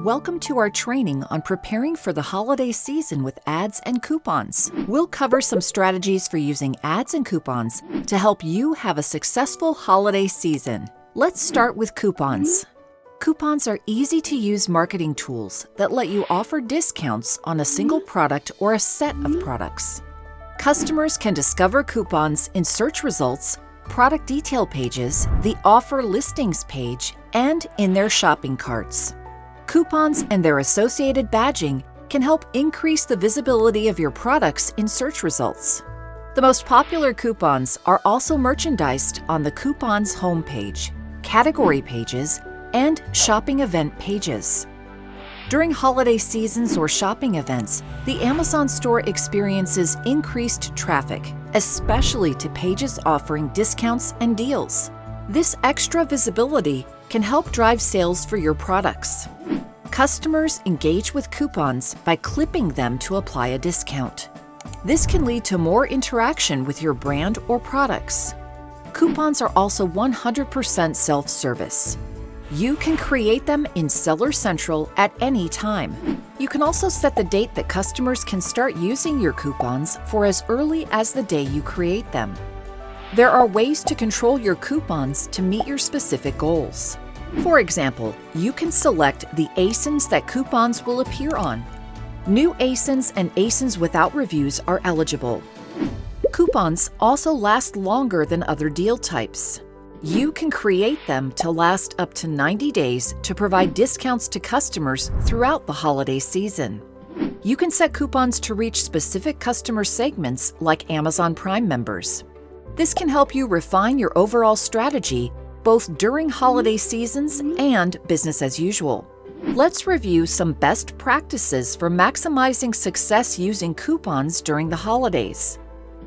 Welcome to our training on preparing for the holiday season with ads and coupons. We'll cover some strategies for using ads and coupons to help you have a successful holiday season. Let's start with coupons. Coupons are easy-to-use marketing tools that let you offer discounts on a single product or a set of products. Customers can discover coupons in search results, product detail pages, the offer listings page, and in their shopping carts. Coupons and their associated badging can help increase the visibility of your products in search results. The most popular coupons are also merchandised on the coupons homepage, category pages, and shopping event pages. During holiday seasons or shopping events, the Amazon store experiences increased traffic, especially to pages offering discounts and deals. This extra visibility can help drive sales for your products. Customers engage with coupons by clipping them to apply a discount. This can lead to more interaction with your brand or products. Coupons are also 100% self-service. You can create them in Seller Central at any time. You can also set the date that customers can start using your coupons for as early as the day you create them. There are ways to control your coupons to meet your specific goals. For example, you can select the ASINs that coupons will appear on. New ASINs and ASINs without reviews are eligible. Coupons also last longer than other deal types. You can create them to last up to 90 days to provide discounts to customers throughout the holiday season. You can set coupons to reach specific customer segments like Amazon Prime members. This can help you refine your overall strategy both during holiday seasons and business as usual. Let's review some best practices for maximizing success using coupons during the holidays.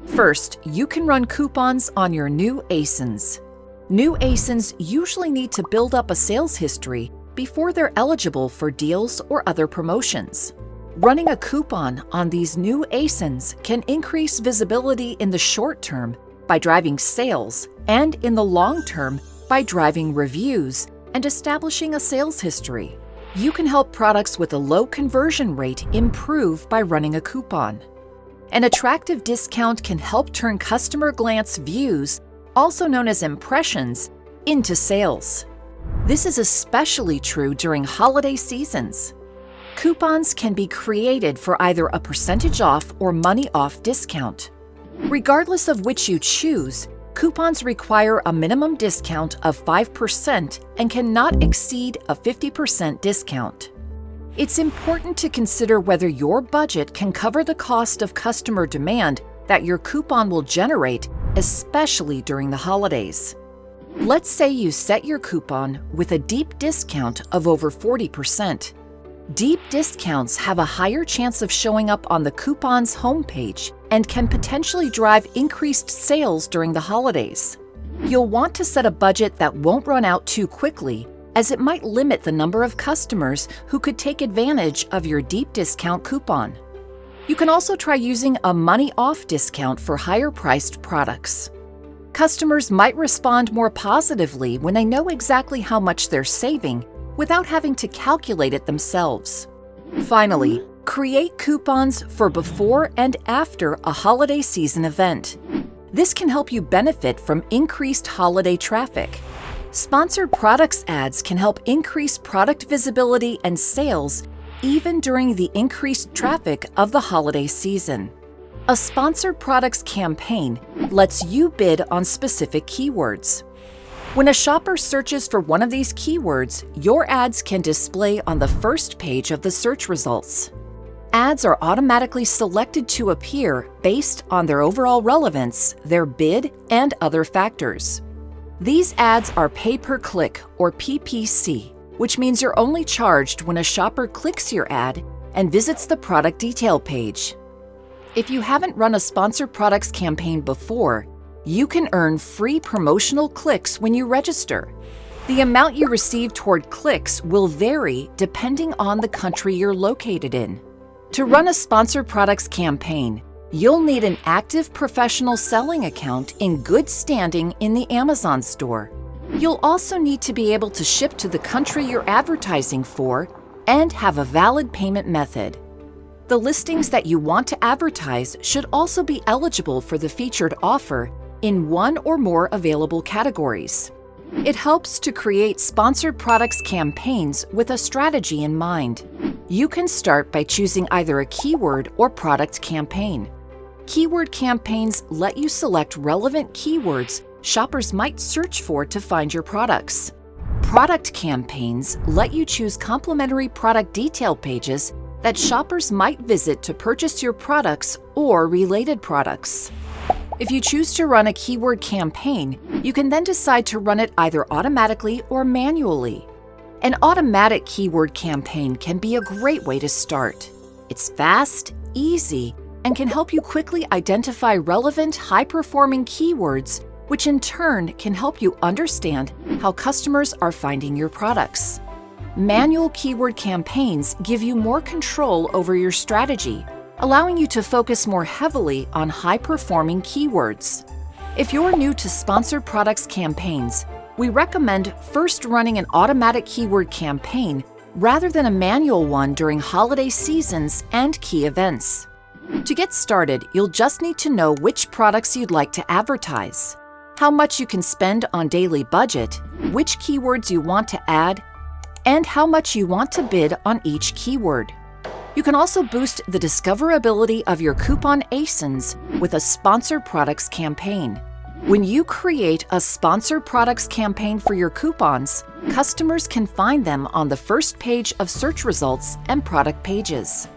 First, you can run coupons on your new ASINs. New ASINs usually need to build up a sales history before they're eligible for deals or other promotions. Running a coupon on these new ASINs can increase visibility in the short term by driving sales and in the long term by driving reviews and establishing a sales history. You can help products with a low conversion rate improve by running a coupon. An attractive discount can help turn customer glance views, also known as impressions, into sales. This is especially true during holiday seasons. Coupons can be created for either a percentage off or money off discount. Regardless of which you choose, coupons require a minimum discount of 5% and cannot exceed a 50% discount. It's important to consider whether your budget can cover the cost of customer demand that your coupon will generate, especially during the holidays. Let's say you set your coupon with a deep discount of over 40%. Deep discounts have a higher chance of showing up on the coupon's homepage and can potentially drive increased sales during the holidays. You'll want to set a budget that won't run out too quickly, as it might limit the number of customers who could take advantage of your deep discount coupon. You can also try using a money-off discount for higher-priced products. Customers might respond more positively when they know exactly how much they're saving without having to calculate it themselves. Finally, create coupons for before and after a holiday season event. This can help you benefit from increased holiday traffic. Sponsored products ads can help increase product visibility and sales even during the increased traffic of the holiday season. A sponsored products campaign lets you bid on specific keywords. When a shopper searches for one of these keywords, your ads can display on the first page of the search results. Ads are automatically selected to appear based on their overall relevance, their bid, and other factors. These ads are pay-per-click or PPC, which means you're only charged when a shopper clicks your ad and visits the product detail page. If you haven't run a sponsored products campaign before, you can earn free promotional clicks when you register. The amount you receive toward clicks will vary depending on the country you're located in. To run a sponsored products campaign, you'll need an active professional selling account in good standing in the Amazon store. You'll also need to be able to ship to the country you're advertising for and have a valid payment method. The listings that you want to advertise should also be eligible for the featured offer in one or more available categories. It helps to create sponsored products campaigns with a strategy in mind. You can start by choosing either a keyword or product campaign. Keyword campaigns let you select relevant keywords shoppers might search for to find your products. Product campaigns let you choose complementary product detail pages that shoppers might visit to purchase your products or related products. If you choose to run a keyword campaign, you can then decide to run it either automatically or manually. An automatic keyword campaign can be a great way to start. It's fast, easy, and can help you quickly identify relevant, high-performing keywords, which in turn can help you understand how customers are finding your products. Manual keyword campaigns give you more control over your strategy, allowing you to focus more heavily on high-performing keywords. If you're new to sponsored products campaigns, we recommend first running an automatic keyword campaign rather than a manual one during holiday seasons and key events. To get started, you'll just need to know which products you'd like to advertise, how much you can spend on daily budget, which keywords you want to add, and how much you want to bid on each keyword. You can also boost the discoverability of your coupon ASINs with a sponsored products campaign. When you create a sponsored products campaign for your coupons, customers can find them on the first page of search results and product pages.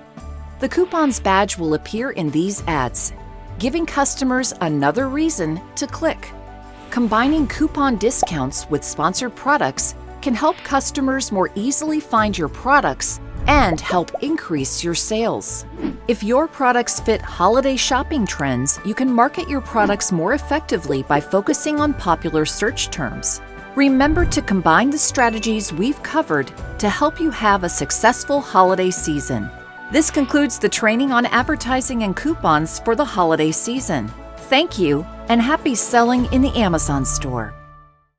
The coupons badge will appear in these ads, giving customers another reason to click. Combining coupon discounts with sponsored products can help customers more easily find your products and help increase your sales. If your products fit holiday shopping trends, you can market your products more effectively by focusing on popular search terms. Remember to combine the strategies we've covered to help you have a successful holiday season. This concludes the training on advertising and coupons for the holiday season. Thank you, and happy selling in the Amazon store.